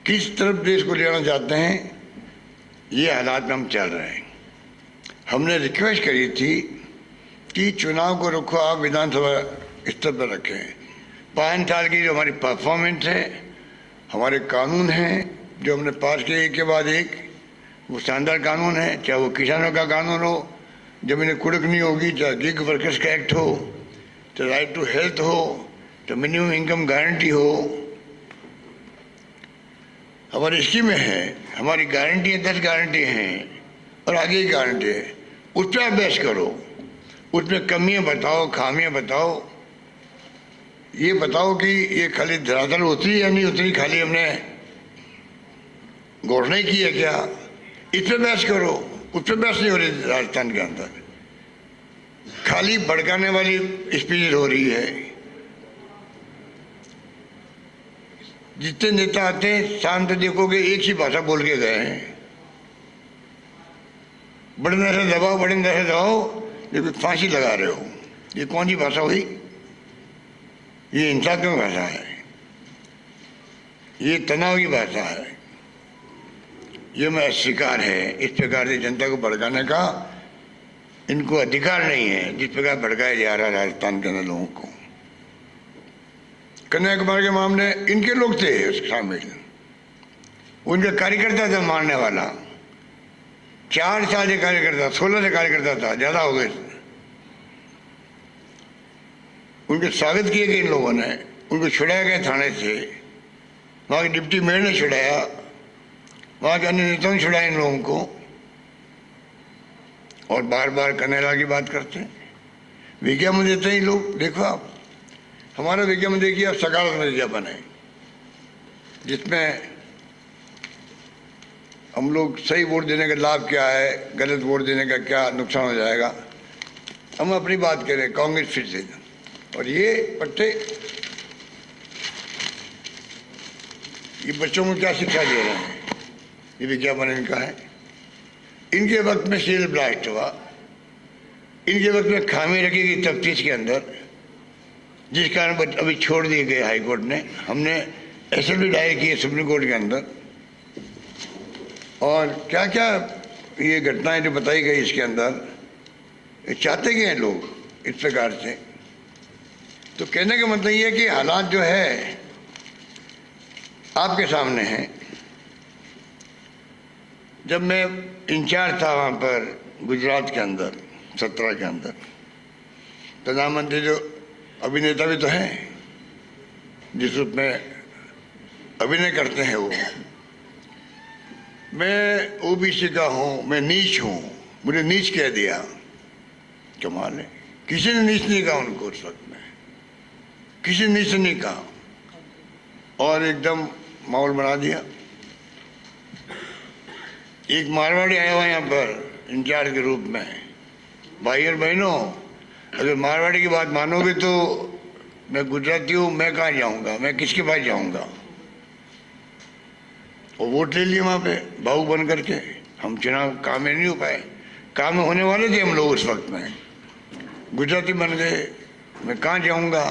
किस तरफ देश को ले जाना चाहते हैं, ये हालात में हम चल रहे हैं। हमने रिक्वेस्ट करी थी कि चुनाव को रुको आप विधानसभा स्तर पर रखें। 5 साल की जो हमारी परफॉर्मेंस है, हमारे कानून हैं जो हमने पास किए एक के बाद एक, वो शानदार कानून है। चाहे वो किसानों का कानून हो, जमीनें कुड़क नहीं होगी, चाहे गिग वर्कर्स का एक्ट हो, चाहे राइट टू हेल्थ हो, चाहे मिनिमम इनकम गारंटी हो, हमारी स्कीमें हैं, हमारी गारंटी है, 10 गारंटी हैं और आगे की गारंटी है। उस पर अभ्यास करो, उसमें कमियां बताओ, खामियां बताओ, ये बताओ कि ये खाली धरातल उतरी या नहीं उतरी, खाली हमने घोषणा की है क्या, इस पर बहस करो। उस पर बहस नहीं हो रही राजस्थान के अंदर, खाली भड़काने वाली स्पीच हो रही है। जितने नेता आते हैं शांत देखोगे एक ही भाषा बोल के गए हैं, बड़े से दबाओ, बड़े से दबाओ, लेकिन फांसी लगा रहे हो। ये कौन सी भाषा हुई? ये हिंसा की भाषा है, ये तनाव की भाषा है, ये मैं अस्वीकार है। इस प्रकार से जनता को भड़काने का इनको अधिकार नहीं है, जिस प्रकार भड़काया जा रहा है राजस्थान के अंदर लोगों को। कन्याकुमारी के मामले इनके लोग थे शामिल, उनके कार्यकर्ता था मारने वाला, 4 साल से कार्यकर्ता, 16 से कार्यकर्ता था, ज्यादा हो गए। उनके स्वागत किए गए इन लोगों ने, उनको छुड़ाया गया थाने से, वहां के डिप्टी मेयर ने छुड़ाया, वहां के अन्य नेताओं ने छुड़ाया इन लोगों को, और बार बार कन्हैया की बात करते हैं। विज्ञापन देते हैं लोग, देखो आप हमारा विज्ञापन देखिए, आप सकारात्मक विज्ञापन है जिसमें हम लोग सही वोट देने का लाभ क्या है, गलत वोट देने का क्या नुकसान हो जाएगा, हम अपनी बात करें। कांग्रेस फिर से, और ये पट्टे, ये बच्चों को क्या शिक्षा दे रहे हैं, ये विज्ञापन इनका है। इनके वक्त में सील ब्लास्ट हुआ, इनके वक्त में खामी रखी गई तफ्तीश के अंदर, जिस कारण अभी छोड़ दिए गए हाई कोर्ट ने। हमने एसएलपी दायर की है सुप्रीम कोर्ट के अंदर, और क्या क्या ये घटनाएं जो बताई गई इसके अंदर, चाहते गए हैं लोग इस प्रकार से। तो कहने का मतलब ये है कि हालात जो है आपके सामने हैं। जब मैं इंचार्ज था वहाँ पर गुजरात के अंदर 17 के अंदर, प्रधानमंत्री जो अभिनेता भी तो हैं, जिस रूप में अभिनय करते हैं वो, मैं ओबीसी का हूँ, मैं नीच हूँ, मुझे नीच कह दिया। कमाल है, किसी ने नीच नहीं कहा उनको उस वक्त में, किसी ने नीच नहीं कहा, और एकदम माहौल बना दिया। एक मारवाड़ी आया हुआ यहाँ पर इंचार्ज के रूप में। भाई और बहनों, अगर मारवाड़ी की बात मानोगे तो मैं गुजराती हूँ, मैं कहाँ जाऊँगा, मैं किसके पास जाऊँगा। और वोट ले लिए वहाँ पे भावुक बन करके। हम चुनाव काम में नहीं हो पाए, काम में होने वाले थे हम लोग उस वक्त में, गुजराती बन गए, मैं कहाँ जाऊँगा।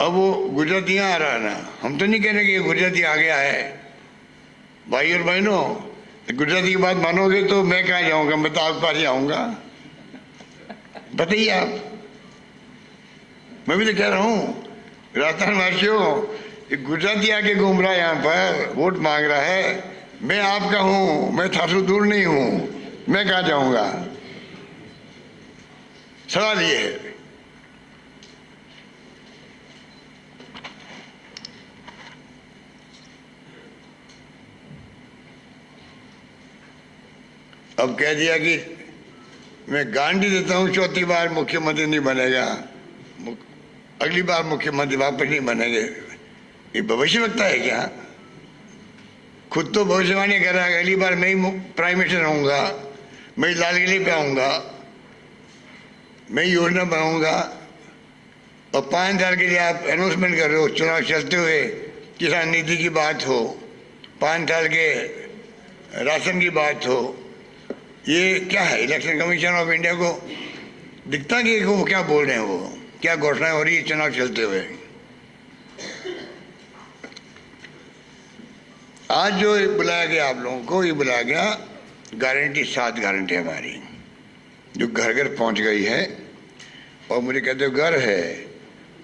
अब वो गुजराती यहाँ आ रहा है ना, हम तो नहीं कह रहे कि ये गुजराती आ गया है। भाई और बहनों, गुजराती की बात मानोगे तो मैं कहाँ जाऊँगा, मैं तो आपके पास ही आऊँगा। बताइए आप, मैं भी तो कह रहा हूँ राजस्थान वासियों, गुजराती आके घूम रहा है यहाँ पर, वोट मांग रहा है, मैं आपका हूँ, मैं थासु दूर नहीं हूँ, मैं कहाँ जाऊँगा। सवाल ये है। अब कह दिया कि मैं गारंटी देता हूँ 4थी बार मुख्यमंत्री नहीं बनेगा, अगली बार मुख्यमंत्री वापस नहीं बनेंगे। ये भविष्यवक्ता है क्या? खुद तो भविष्यवाणी कर रहा है, अगली बार मैं ही प्राइम मिनिस्टर रहूँगा, मैं ही लाल किले पे आऊँगा, मैं ही योजना बनाऊँगा। और 5 साल के लिए आप अनाउंसमेंट कर रहे हो, चुनाव चलते हुए किसान नीति की बात हो, 5 साल के राशन की बात हो। ये क्या है? इलेक्शन कमीशन ऑफ इंडिया को दिखता कि वो क्या बोल रहे हैं, वो क्या घोषणाएं हो रही है चुनाव चलते हुए। आज जो बुलाया गया आप लोगों को, ये बुलाया गया गारंटी, 7 गारंटी हमारी जो घर घर पहुंच गई है। और मुझे कहते हो घर है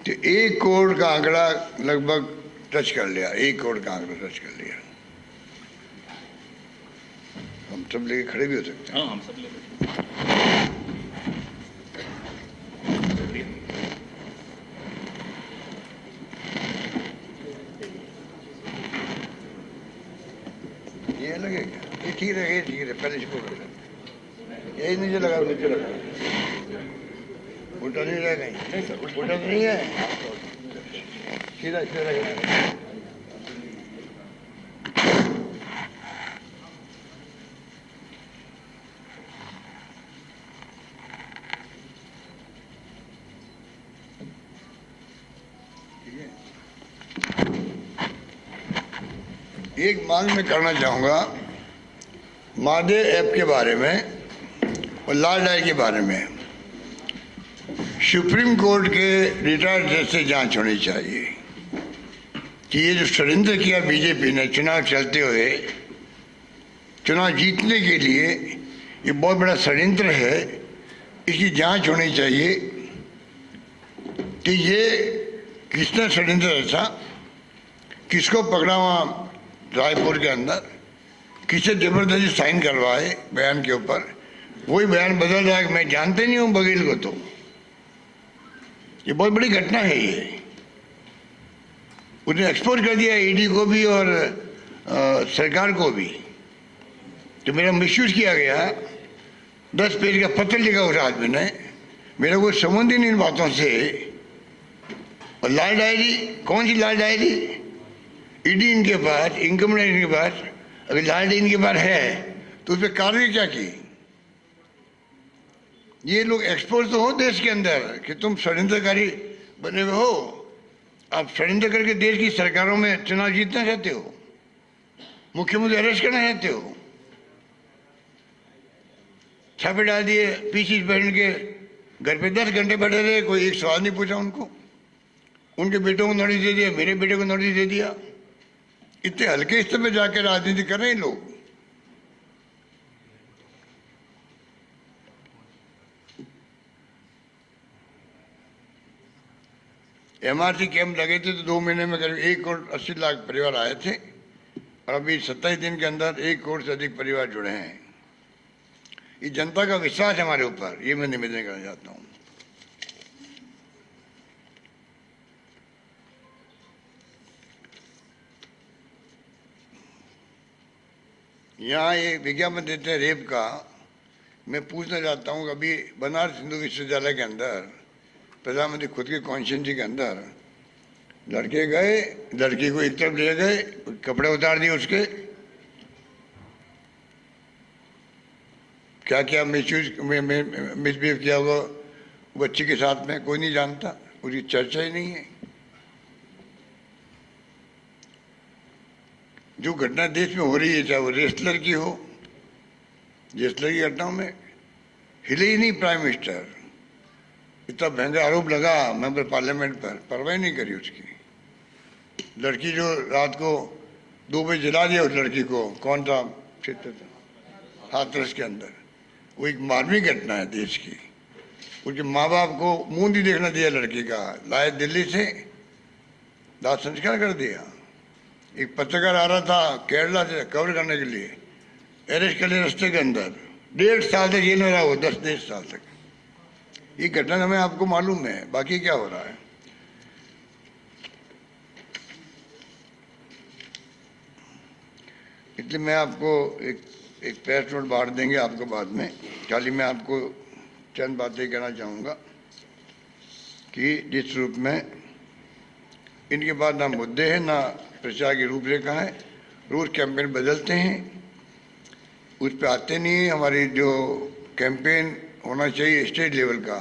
तो 1 करोड़ का आंकड़ा लगभग टच कर लिया, 1 करोड़ का आंकड़ा टच कर लिया। हम सब लेके खड़े भी हो सकते हैं। हाँ, हम सब लेके ये लगेगा, ये ठीक है, ये ठीक है, पहले इसको कर लेते। यही नीचे लगा, नीचे लगा, उल्टा नहीं रहेगा, उल्टा नहीं है, सीधा सीधा लगेगा। एक मांग मैं करना चाहूँगा महादेव ऐप के बारे में और लाल डायरी के बारे में। सुप्रीम कोर्ट के रिटायर्ड जज से जांच होनी चाहिए कि ये जो षड्यंत्र किया बीजेपी ने चुनाव चलते हुए, चुनाव जीतने के लिए, ये बहुत बड़ा षड्यंत्र है। इसकी जांच होनी चाहिए कि ये किसने षड्यंत्र रचा, किसको पकड़ा वहाँ रायपुर के अंदर, किसे जबरदस्ती साइन करवाए बयान के ऊपर, वही बयान बदल रहा है कि मैं जानते नहीं हूँ बघेल को। तो ये बहुत बड़ी घटना है। ये उसने एक्सपोज कर दिया ईडी को भी और सरकार को भी। तो मेरा मिसयूज किया गया, 10 पेज का पत्र लिखा उस आदमी ने, मेरा कोई संबंध ही नहीं इन बातों से। और लाल डायरी, कौन सी लाल डायरी? ईडी इनके पास, इनकम टैक्स इनके पास, अगर लाल डायरी इनके पास है तो उस पर कार्रवाई क्या की? ये लोग एक्सपोज तो हो देश के अंदर कि तुम षड्यंत्रकारी बने हुए हो, आप षड्यंत्र करके देश की सरकारों में चुनाव जीतना चाहते हो, मुख्यमंत्री अरेस्ट करना चाहते हो। छापे डाल दिए, पीसी बैठ के घर पे 10 घंटे बैठे रहे, कोई एक सवाल नहीं पूछा उनको। उनके बेटों को नोटिस दे दिया, मेरे बेटे को नोटिस दे दिया। इतने हल्के स्तर पे जाकर राजनीति कर रहे हैं लोग। एमआरसी कैंप लगे थे तो 2 महीने में करीब 1 करोड़ 80 लाख परिवार आए थे और अभी 27 दिन के अंदर 1 करोड़ से अधिक परिवार जुड़े हैं। ये जनता का विश्वास है हमारे ऊपर, ये मैं निवेदन करना चाहता हूँ। यहाँ ये विज्ञापन देते हैं रेप का। मैं पूछना चाहता हूँ, अभी बनारस हिंदू विश्वविद्यालय के अंदर प्रधानमंत्री खुद के कॉन्स्टिट्यूंसी के अंदर लड़के गए, लड़की को एक तरफ ले गए, कपड़े उतार दिए उसके, क्या क्या मिसबिहेव किया होगा बच्ची के साथ में कोई नहीं जानता, उसकी चर्चा ही नहीं है। जो घटना देश में हो रही है, चाहे वो रेसलर की हो, रेसलर की घटनाओं में हिले ही नहीं प्राइम मिनिस्टर। इतना महंगा आरोप लगा मेंबर पार्लियामेंट पर, परवाह नहीं करी उसकी। लड़की जो रात को 2 बजे जला दिया उस लड़की को, कौन सा क्षेत्र था, हाथरस के अंदर। वो एक मार्मिक घटना है देश की। उसके माँ बाप को मुंह नहीं देखना दिया लड़की का, लाए दिल्ली से, दाह संस्कार कर दिया। एक पत्रकार आ रहा था केरला से कवर करने के लिए, अरेस्ट कर लिया रास्ते के अंदर, 1.5 साल तक जेल में रहा वो, 10 साल तक। ये घटना हमें आपको मालूम है, बाकी क्या हो रहा है। इसलिए मैं आपको एक प्रेस नोट बांट देंगे आपको बाद में। खाली मैं आपको चंद बातें कहना चाहूँगा कि जिस रूप में इनके पास ना मुद्दे हैं ना प्रचार की रूपरेखा है, रोज कैंपेन बदलते हैं, उस पर आते नहीं है। हमारी जो कैंपेन होना चाहिए स्टेट लेवल का,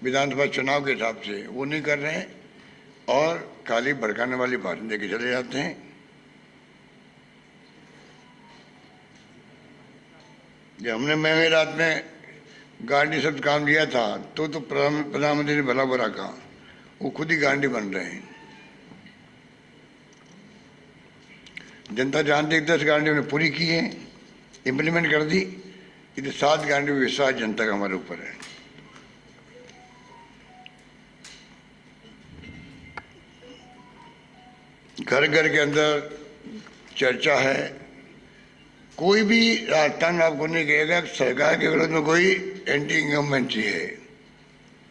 विधानसभा चुनाव के हिसाब से, वो नहीं कर रहे हैं और खाली भड़काने वाली भाषण देके चले जाते हैं। जब हमने महंगी रात में गांधी शब्द काम लिया था तो प्रधानमंत्री ने भला बुरा कहा, वो खुद ही गांधी बन रहे हैं। जनता जानती है 10 गारंटी उन्हें पूरी की है, इम्प्लीमेंट कर दी। ये 7 गारंटी में विश्वास जनता का हमारे ऊपर है। घर घर के अंदर चर्चा है। कोई भी राजस्थान में आपको नहीं कहेगा सरकार के विरोध में कोई एंटी इनकम्बेंसी है।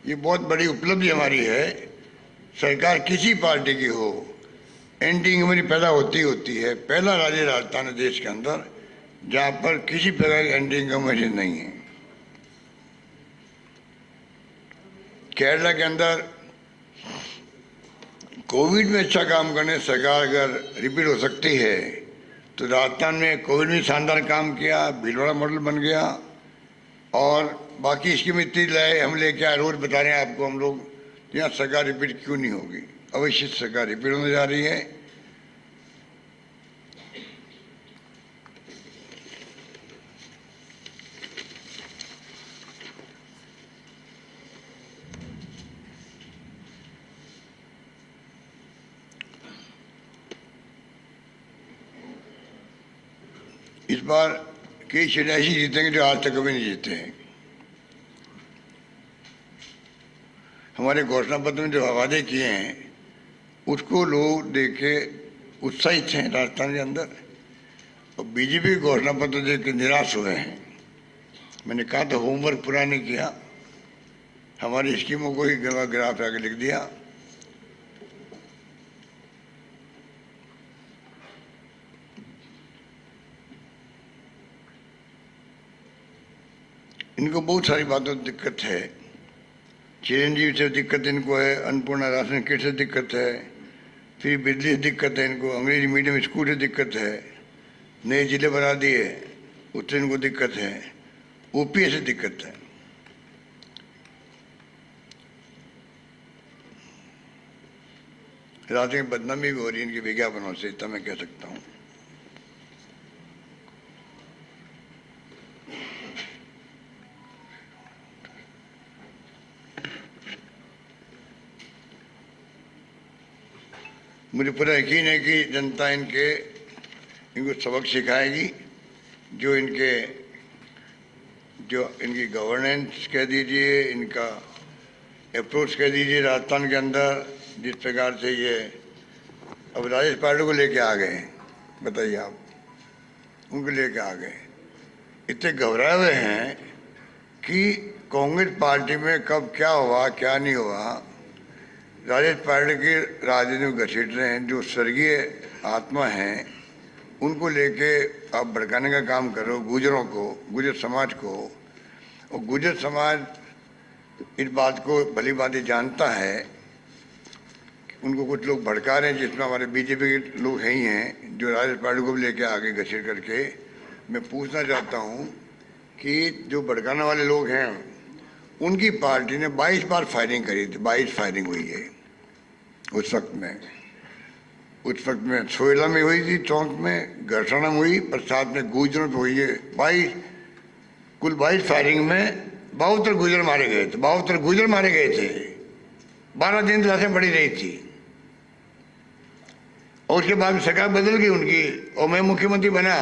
ये बहुत बड़ी उपलब्धि हमारी है। सरकार किसी पार्टी की हो, एंटी इनकम्बेंसी पैदा होती है। पहला राज्य राजस्थान है देश के अंदर जहां पर किसी प्रकार की एंटी इनकम्बेंसी नहीं है। केरला के अंदर कोविड में अच्छा काम करने सरकार अगर रिपीट हो सकती है तो राजस्थान में कोविड में शानदार काम किया, भीलवाड़ा मॉडल बन गया और बाकी स्कीम इतनी लाए हम लेके आए, रोज बता रहे हैं आपको हम लोग। यहाँ सरकार रिपीट क्यों नहीं होगी? अवश्य सरकार रिपीट होने जा रही है। इस बार कई सीटें ऐसी जीतेंगे जो आज तक कभी नहीं जीते हैं। हमारे घोषणा पत्र में जो वादे किए हैं उसको लोग देख के उत्साहित हैं राजस्थान के अंदर, और बीजेपी के घोषणा पत्र देख के निराश हुए हैं। मैंने कहा तो होमवर्क पूरा नहीं किया, हमारी स्कीमों को ही ग्राफ आगे लिख दिया। इनको बहुत सारी बातों से दिक्कत है। चिरंजीवी से दिक्कत इनको है, अन्नपूर्णा राशन किट से दिक्कत है, फिर बिजली से दिक्कत है इनको, अंग्रेजी मीडियम स्कूल से दिक्कत है, नए जिले बना दिए उससे इनको दिक्कत है, ओपीएस से दिक्कत है। राज्य में बदनामी भी हो रही है इनके विज्ञापनों से, इतना मैं कह सकता हूँ। मुझे पूरा यकीन है कि जनता इनको सबक सिखाएगी। जो इनकी गवर्नेंस कह दीजिए, इनका अप्रोच कह दीजिए राजस्थान के अंदर, जिस प्रकार से ये अब राजेश पार्टी को लेके आ गए, बताइए आप, उनको लेके आ गए, इतने घबराए हुए हैं कि कांग्रेस पार्टी में कब क्या हुआ क्या नहीं हुआ। राजेश पार्टी की राजनीति में घसीट रहे हैं। जो स्वर्गीय आत्मा हैं उनको लेके आप भड़काने का काम करो, गुजरों को, गुजर समाज को। और गुजर समाज इस बात को भली भांति जानता है। उनको कुछ लोग भड़का रहे हैं, जिसमें हमारे बीजेपी के लोग हैं ही हैं, जो राजेश पार्टी को भी लेके आगे घसीट करके। मैं पूछना चाहता हूँ कि जो भड़काने वाले लोग हैं उनकी पार्टी ने 22 बार फायरिंग करी थी, 22 फायरिंग हुई है उस वक्त में सोयला में हुई थी, चौक में, घरसाना में हुई, प्रसाद में, गुजरों पे हुई है। 22 फायरिंग में 72 गुजर मारे गए थे। 72 गुजर मारे गए थे। 12 दिन लाशें पड़ी रही थी और उसके बाद सरकार बदल गई उनकी और मैं मुख्यमंत्री बना।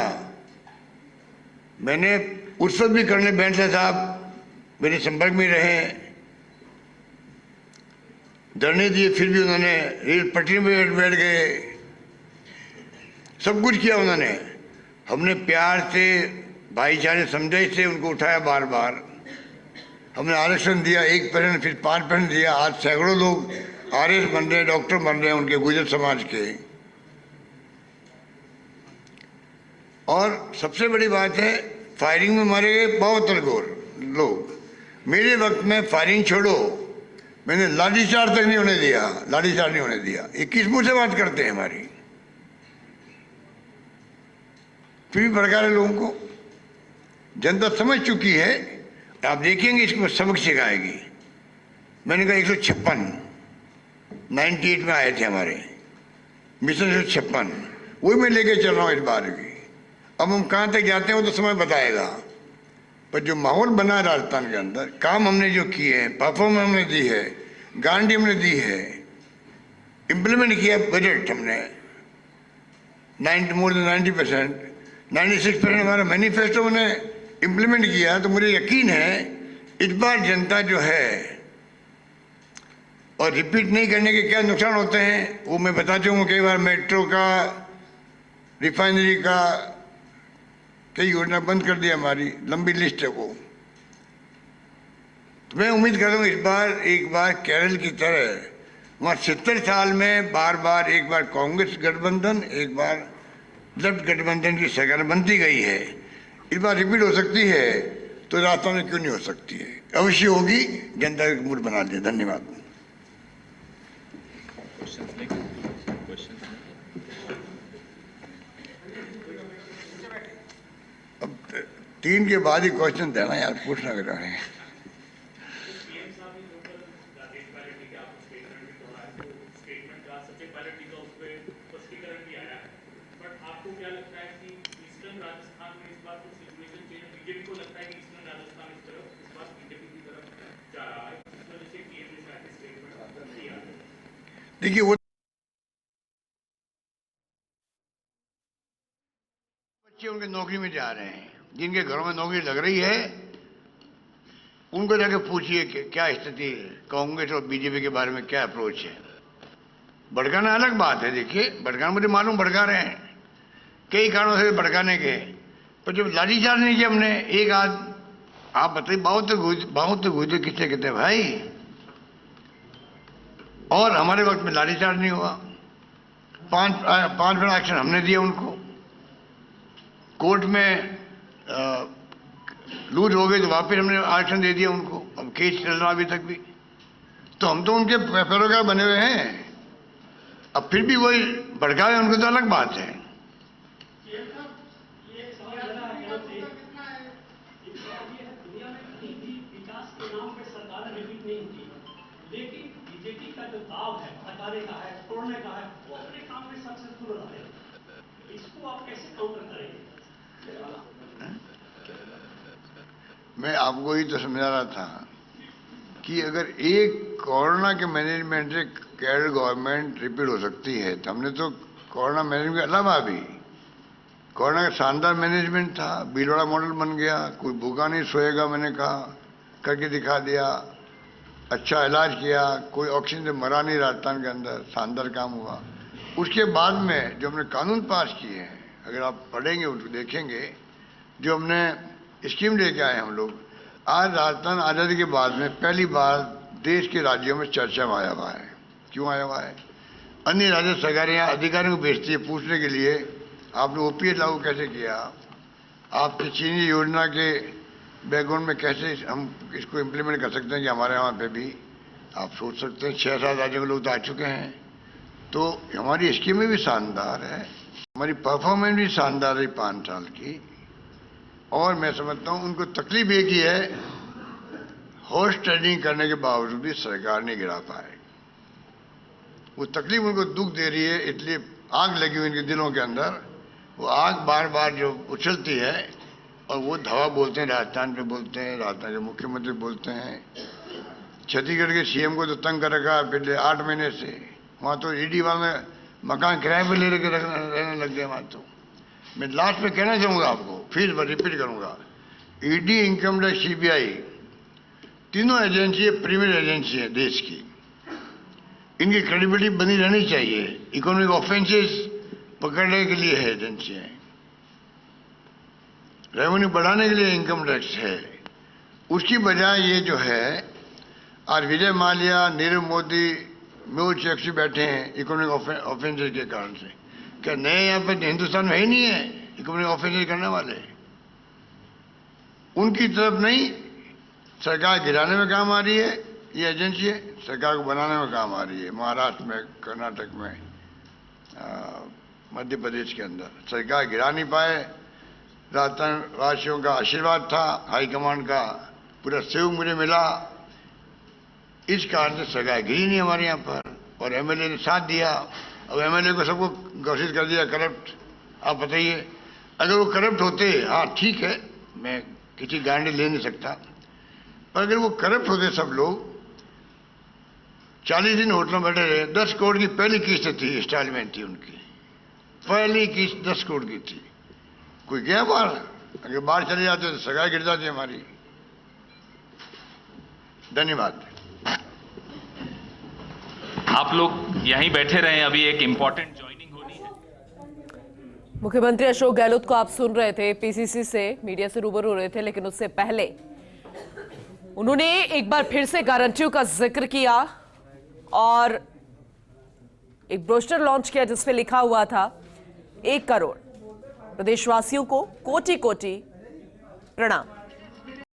मैंने उस वक्त भी कर्नल बैंसला साहब मेरे संपर्क में रहे, धरने दिए, फिर भी उन्होंने रेल पटरी में बैठ गए, सब कुछ किया उन्होंने। हमने प्यार से, भाईचारे, समझाई से उनको उठाया बार बार। हमने आरक्षण दिया, 1% फिर 5% दिया। आज सैकड़ों लोग आरएस बन रहे हैं, डॉक्टर बन रहे हैं उनके गुजर समाज के। और सबसे बड़ी बात है, फायरिंग में मारे गए 72 लोग। मेरे वक्त में फायरिंग छोड़ो, मैंने लाठीचार्ज तक नहीं होने दिया, लाठीचार्ज नहीं होने दिया। ये किस मुंह से बात करते हैं हमारी? फिर भी भड़का रहे लोगों को। जनता समझ चुकी है, आप देखेंगे इसको सबक सिखाएगी। मैंने कहा 156 98 में आए थे हमारे मिशन 156, वही मैं लेके चल रहा हूँ इस बार भी। अब हम कहाँ तक जाते हैं वो तो समय बताएगा। पर जो माहौल बना है राजस्थान के अंदर, काम हमने जो किए हैं, परफॉर्मेंस हमने दी है, गारंटी हमने दी है, इम्प्लीमेंट किया बजट हमने, मोर देन 90%, 96% हमारा मैनिफेस्टो ने इम्प्लीमेंट किया। तो मुझे यकीन है इस बार जनता जो है, और रिपीट नहीं करने के क्या नुकसान होते हैं वो मैं बता चुका हूँ। कई बार मेट्रो का, रिफाइनरी का, कई योजना बंद कर दिया, हमारी लंबी लिस्ट है वो। तो मैं उम्मीद कर रहा हूँ इस बार एक बार केरल की तरह वहाँ 70 साल में बार बार एक बार कांग्रेस गठबंधन, एक बार लेफ्ट गठबंधन की सरकार बनती गई है, इस बार रिपीट हो सकती है। तो राजस्थान में क्यों नहीं हो सकती है? अवश्य होगी। जनता का मूड बना दिया। धन्यवाद। अब 3 के बाद ही क्वेश्चन देना यार, पूछना कर रहे हैं। देखिए वो बच्चे उनके नौकरी में जा रहे हैं, जिनके घरों में नौकरी लग रही है उनको जाके पूछिए कि क्या स्थिति है, कांग्रेस और बीजेपी के बारे में क्या अप्रोच है। भड़काना अलग बात है। देखिए भड़काना मुझे मालूम, भड़का रहे हैं, कई कारणों से भड़काने के, पर जब लाठीचार्ज नहीं किया हमने एक आध, आप बताइए बहुत गुजरे किससे कहते हैं भाई, और हमारे वक्त में लाठीचार्ज नहीं हुआ। 5 बड़ा एक्शन हमने दिया उनको। कोर्ट में लूट हो गई तो वापस हमने आरक्षण दे दिया उनको। अब केस चल रहा अभी तक भी। तो हम तो उनके पैरोकार बने हुए हैं। अब फिर भी वही भड़कावे उनको तो अलग बात है। लेकिन बीजेपी का जो दाव है, हटाने का है, तोड़ने का है, वो अपने काम में सक्सेसफुल रहे। इसको आप कैसे काउंटर करेंगे? मैं आपको ही तो समझा रहा था कि अगर एक कोरोना के मैनेजमेंट से केरल गवर्नमेंट रिपीट हो सकती है, तो हमने तो कोरोना मैनेजमेंट के अलावा भी कोरोना का शानदार मैनेजमेंट था, भीलवाड़ा मॉडल बन गया, कोई भूखा नहीं सोएगा मैंने कहा, करके दिखा दिया, अच्छा इलाज किया, कोई ऑक्सीजन से मरा नहीं राजस्थान के अंदर, शानदार काम हुआ। उसके बाद में जो हमने कानून पास किए हैं, अगर आप पढ़ेंगे उनको देखेंगे, जो हमने स्कीम लेके आए हम लोग, आज राजस्थान आज़ादी के बाद में पहली बार देश के राज्यों में चर्चा में आया हुआ है। क्यों आया हुआ है? अन्य राज्य सरकारें यहाँ अधिकारियों को भेजती है पूछने के लिए आपने ओपीएस लागू कैसे किया, आपकी चीनी योजना के बैकग्राउंड में कैसे हम इसको इम्प्लीमेंट कर सकते हैं कि हमारे यहाँ पे भी आप सोच सकते हैं 6-7 राज्यों के लोग तो आ चुके हैं। तो हमारी स्कीमें भी शानदार है, हमारी परफॉर्मेंस भी शानदार है 5 साल की। और मैं समझता हूँ उनको तकलीफ एक ही है, हॉर्स ट्रेडिंग करने के बावजूद भी सरकार नहीं गिरा पाए। वो तकलीफ उनको दुख दे रही है, इसलिए आग लगी हुई इनके दिलों के अंदर। वो आग बार बार जो उछलती है और वो धवा बोलते हैं, राजस्थान पे बोलते हैं, राजस्थान के मुख्यमंत्री बोलते हैं, छत्तीसगढ़ के सीएम को तो तंग कर रखा है पिछले 8 महीने से। वहाँ तो ईडी वाले मकान किराए पर ले लेकर रहने लग गए वहाँ तो। मैं लास्ट में कहना चाहूँगा आपको, फिर रिपीट करूँगा, ईडी, इनकम टैक्स, सीबीआई तीनों एजेंसी प्रीमियर एजेंसी है देश की। इनकी क्रेडिबिलिटी बनी रहनी चाहिए। इकोनॉमिक ऑफेंसेस पकड़ने के लिए है एजेंसियाँ, रेवेन्यू बढ़ाने के लिए इनकम टैक्स है। उसकी बजाय ये जो है आज विजय माल्या, नीरव मोदी, मेहुल चोकसी बैठे हैं इकोनॉमिक ऑफेंसेस के कारण से। क्या नए यहाँ पे हिंदुस्तान में ही नहीं है इकोनॉमिक ऑफेंसेस करने वाले? उनकी तरफ नहीं, सरकार गिराने में काम आ रही है ये एजेंसी, सरकार को बनाने में काम आ रही है। महाराष्ट्र में, कर्नाटक में, मध्य प्रदेश के अंदर सरकार गिरा नहीं पाए। राजस्थान वासियों का आशीर्वाद था, हाईकमांड का पूरा सहयोग मुझे मिला, इस कारण से सरकार गिरी नहीं हमारे यहाँ पर। और एमएलए ने साथ दिया। अब एमएलए को सबको घोषित कर दिया करप्ट। आप बताइए, अगर वो करप्ट होते, हाँ ठीक है, मैं किसी गारंटी ले नहीं सकता, पर अगर वो करप्ट होते सब लोग, 40 दिन होटल में बैठे रहे, 10 करोड़ की पहली किस्त थी, इंस्टॉलमेंट थी उनकी, पहली किस्त 10 करोड़ की थी। कोई गया बाहर? अगर बाहर चले जाते तो सगाई गिर जाती हमारी। धन्यवाद। आप लोग यहीं बैठे रहे, अभी एक इंपॉर्टेंट ज्वाइनिंग होनी है। मुख्यमंत्री अशोक गहलोत को आप सुन रहे थे, पीसीसी से मीडिया से रूबरू हो रहे थे, लेकिन उससे पहले उन्होंने एक बार फिर से गारंटियों का जिक्र किया और एक ब्रोशर लॉन्च किया जिसपे लिखा हुआ था 1 करोड़। प्रदेशवासियों को कोटि कोटि प्रणाम।